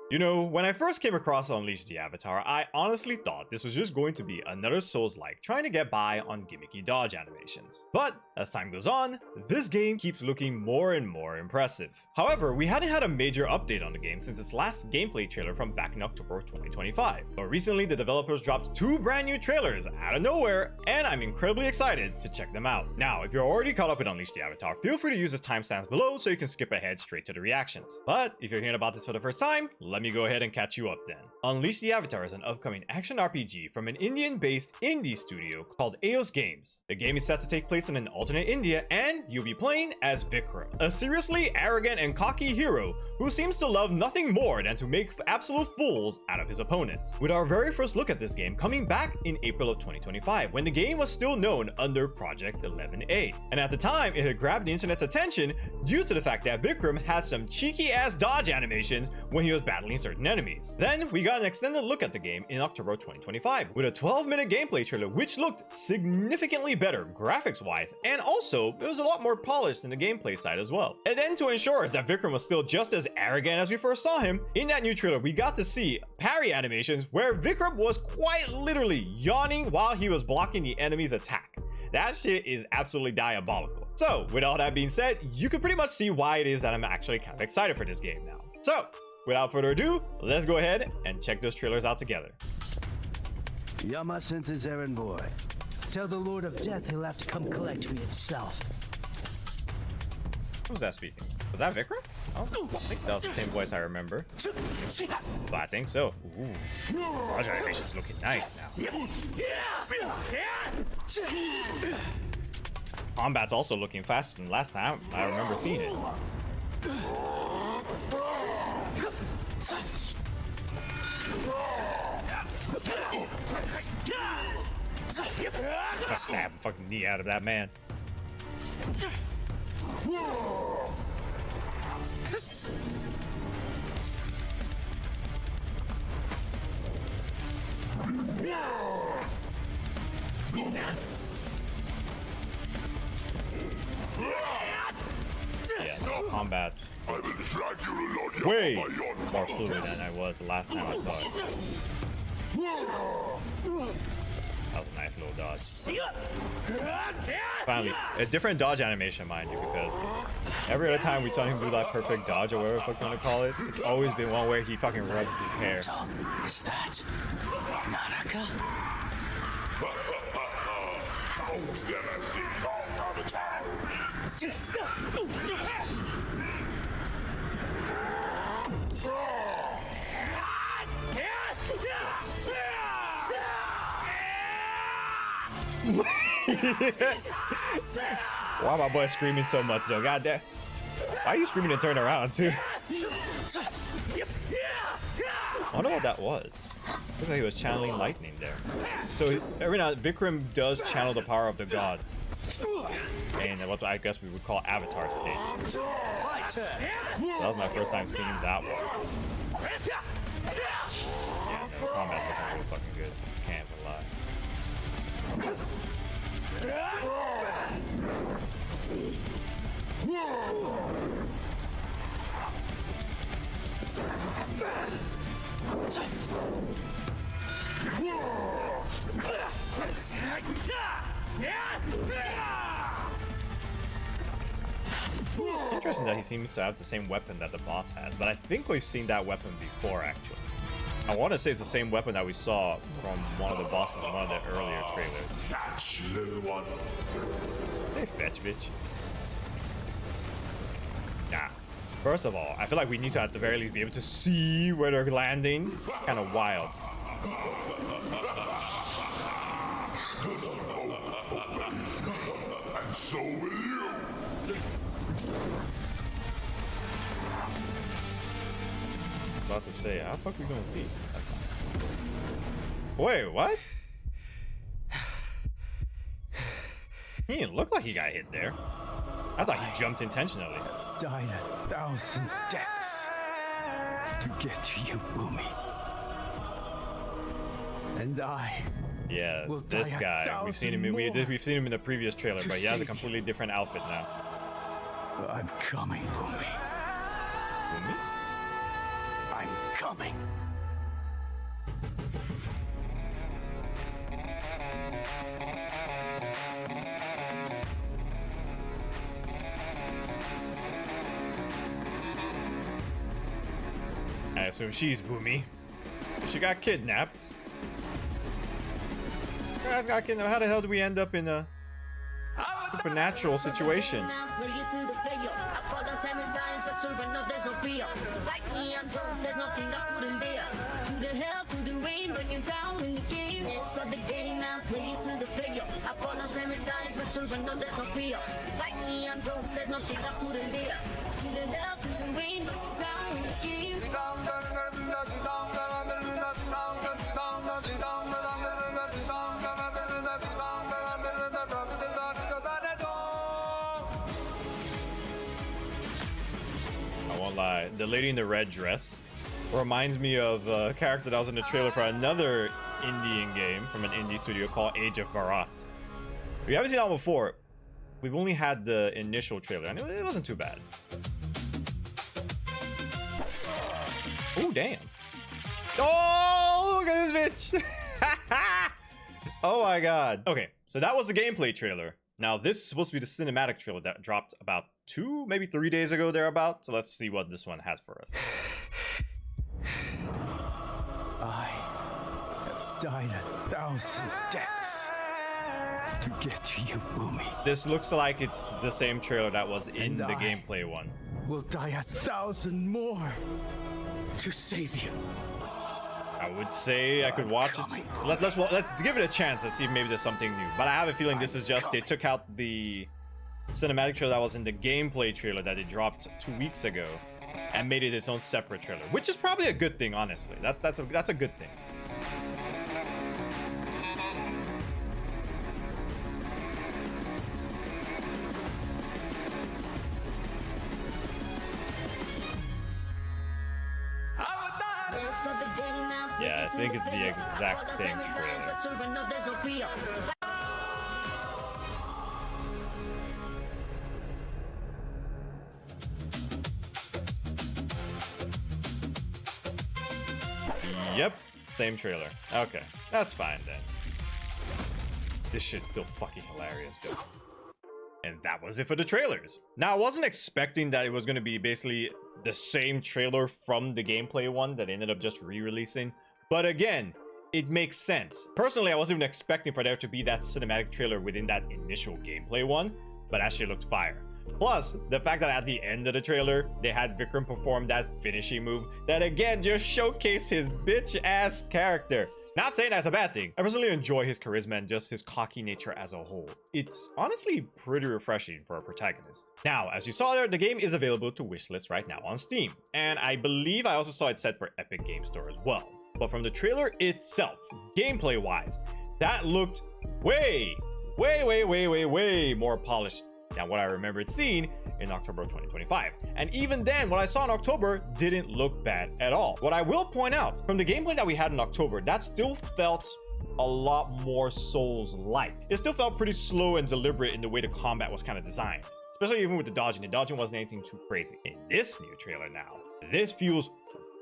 You know, when I first came across Unleash the Avatar, I honestly thought this was just going to be another Souls-like trying to get by on gimmicky dodge animations. But as time goes on, this game keeps looking more and more impressive. However, we hadn't had a major update on the game since its last gameplay trailer from back in October of 2025. But recently, the developers dropped 2 brand new trailers out of nowhere, and I'm incredibly excited to check them out. Now, if you're already caught up with Unleash the Avatar, feel free to use the timestamps below so you can skip ahead straight to the reactions. But if you're hearing about this for the first time, let me go ahead and catch you up then. Unleash the Avatar is an upcoming action RPG from an Indian-based indie studio called Eos Games. The game is set to take place in an alternate India, and you'll be playing as Vikram, a seriously arrogant and cocky hero who seems to love nothing more than to make absolute fools out of his opponents. With our very first look at this game coming back in April of 2025, when the game was still known under Project 11A. And at the time, it had grabbed the internet's attention due to the fact that Vikram had some cheeky ass dodge animations when he was battling certain enemies. Then we got an extended look at the game in October 2025 with a 12-minute gameplay trailer which looked significantly better graphics wise, and also it was a lot more polished in the gameplay side as well. And then to ensure us that Vikram was still just as arrogant as we first saw him, in that new trailer we got to see parry animations where Vikram was quite literally yawning while he was blocking the enemy's attack. That shit is absolutely diabolical. So with all that being said, you can pretty much see why it is that I'm actually kind of excited for this game now. So without further ado, let's go ahead and check those trailers out together. Yama sent his errand boy. Tell the Lord of Death he'll have to come collect me himself. Who's that speaking? Was that Vikram? I don't think that was the same voice I remember. But I think so. Ooh. Dodge animation's looking nice now. Combat's also looking faster than last time I remember seeing it. I stab the fucking knee out of that man. Yeah, no, combat way more fluid than I was the last time I saw it. That was a nice little dodge. Finally, a different dodge animation, mind you, because every other time we saw him do that perfect dodge or whatever the fuck you want to call it, it's always been one where he fucking rubs his hair. Is that Naraka? Why my boy screaming so much though? Goddamn. Why are you screaming and turn around too? I wonder what that was. Looks like he was channeling lightning there. So every now Vikram does channel the power of the gods. And what I guess we would call avatar states. So that was my first time seeing that one. Yeah, no, combat looking really fucking good. Can't even lie. Interesting that he seems to have the same weapon that the boss has, but I think we've seen that weapon before actually. I want to say it's the same weapon that we saw from one of the bosses in one of the earlier trailers. Fetch, little one. Hey, fetch, bitch. Nah. First of all, I feel like we need to at the very least be able to see where they're landing. Kind of wild. And so will you. About to say, how the fuck are we gonna see? That's fine. Wait, what? He didn't look like he got hit there. I thought he jumped intentionally. Died 1,000 deaths to get to you, Boomy. And I. Yeah, We'll this die guy. We've seen him. 1,000 We've seen him in the previous trailer, to but he has a save completely different outfit now. I'm coming, Boomy. Boomy? I'm coming. I assume she's Boomy. She got kidnapped. Guys got kidnapped. How the hell do we end up in a supernatural situation? I won't lie, the lady in the red dress reminds me of a character that was in the trailer for another Indian game from an indie studio called Age of Bharat. If you haven't seen that one before, we've only had the initial trailer and it wasn't too bad. Oh, damn. Oh, look at this bitch. Oh my god. Okay, so that was the gameplay trailer. Now this is supposed to be the cinematic trailer that dropped about 2, maybe 3 days ago thereabout. So let's see what this one has for us. I have died 1,000 deaths to get to you, Boomy. This looks like it's the same trailer that was in the gameplay one. Will die 1,000 more to save you. I would say I could watch it. Let's give it a chance and see if maybe there's something new. But I have a feeling this is just they took out the cinematic trailer that was in the gameplay trailer that they dropped 2 weeks ago and made it its own separate trailer, which is probably a good thing, honestly. That's a good thing. Yeah, I think it's the exact same trailer. Yep, same trailer. Okay, that's fine then. This shit's still fucking hilarious, though. And that was it for the trailers. Now, I wasn't expecting that it was going to be basically the same trailer from the gameplay one that ended up just re-releasing. But again, it makes sense. Personally, I wasn't even expecting for there to be that cinematic trailer within that initial gameplay one, but that shit looked fire. Plus, the fact that at the end of the trailer, they had Vikram perform that finishing move that again just showcased his bitch-ass character. Not saying that's a bad thing. I personally enjoy his charisma and just his cocky nature as a whole. It's honestly pretty refreshing for a protagonist. Now, as you saw there, the game is available to wishlist right now on Steam. And I believe I also saw it set for Epic Game Store as well. But from the trailer itself, gameplay-wise, that looked way more polished than what I remembered seeing in October of 2025. And even then, what I saw in October didn't look bad at all. What I will point out, from the gameplay that we had in October, that still felt a lot more Souls-like. It still felt pretty slow and deliberate in the way the combat was kind of designed. Especially even with the dodging. The dodging wasn't anything too crazy. In this new trailer now, this feels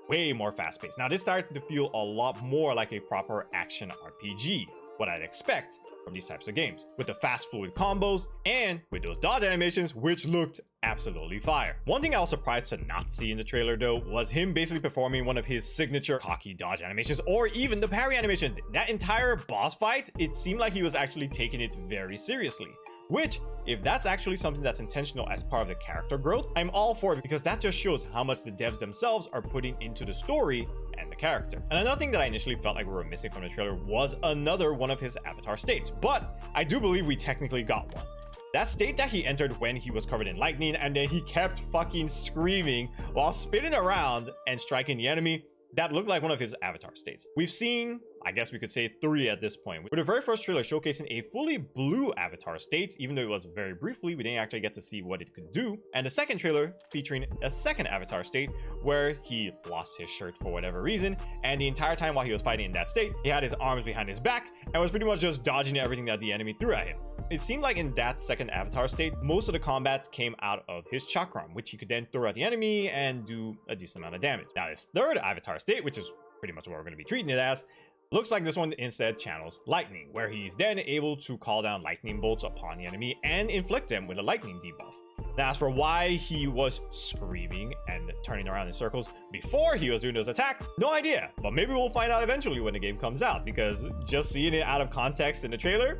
way more fast-paced. Now, this started to feel a lot more like a proper action RPG, what I'd expect from these types of games, with the fast fluid combos and with those dodge animations, which looked absolutely fire. One thing I was surprised to not see in the trailer though was him basically performing one of his signature cocky dodge animations, or even the parry animation. That entire boss fight, it seemed like he was actually taking it very seriously. Which, if that's actually something that's intentional as part of the character growth, I'm all for it, because that just shows how much the devs themselves are putting into the story and the character. And another thing that I initially felt like we were missing from the trailer was another one of his avatar states, but I do believe we technically got one. That state that he entered when he was covered in lightning and then he kept fucking screaming while spinning around and striking the enemy, that looked like one of his avatar states. We've seen, I guess we could say 3 at this point, with the very first trailer showcasing a fully blue avatar state, even though it was very briefly, we didn't actually get to see what it could do. And the second trailer featuring a second avatar state where he lost his shirt for whatever reason, and the entire time while he was fighting in that state, he had his arms behind his back and was pretty much just dodging everything that the enemy threw at him. it seemed like in that second avatar state, most of the combat came out of his chakram, which he could then throw at the enemy and do a decent amount of damage. Now, his third avatar state, which is pretty much what we're going to be treating it as, looks like this one instead channels lightning, where he's then able to call down lightning bolts upon the enemy and inflict them with a lightning debuff. Now, as for why he was screaming and turning around in circles before he was doing those attacks, no idea. But maybe we'll find out eventually when the game comes out, because just seeing it out of context in the trailer,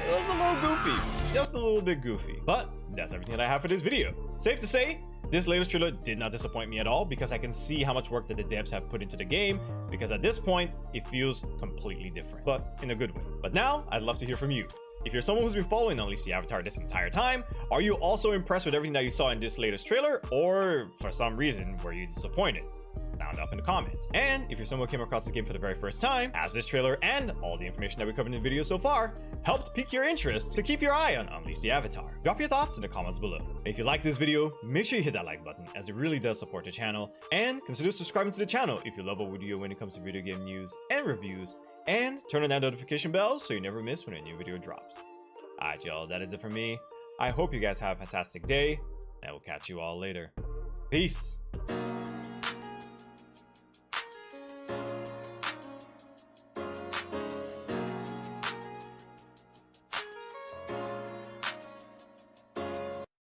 it was a little goofy. Just a little bit goofy. But that's everything that I have for this video. Safe to say, this latest trailer did not disappoint me at all, because I can see how much work that the devs have put into the game, because at this point, it feels completely different, but in a good way. But now, I'd love to hear from you. If you're someone who's been following Unleash the Avatar this entire time, are you also impressed with everything that you saw in this latest trailer, or for some reason were you disappointed? Sound off in the comments. And if you're someone who came across this game for the very first time, has this trailer and all the information that we covered in the video so far helped pique your interest to keep your eye on Unleash the Avatar? Drop your thoughts in the comments below. If you like this video, make sure you hit that like button, as it really does support the channel, and consider subscribing to the channel if you love what we do when it comes to video game news and reviews, and turn on that notification bell so you never miss when a new video drops. Alright y'all, that is it for me. I hope you guys have a fantastic day, and I will catch you all later. Peace!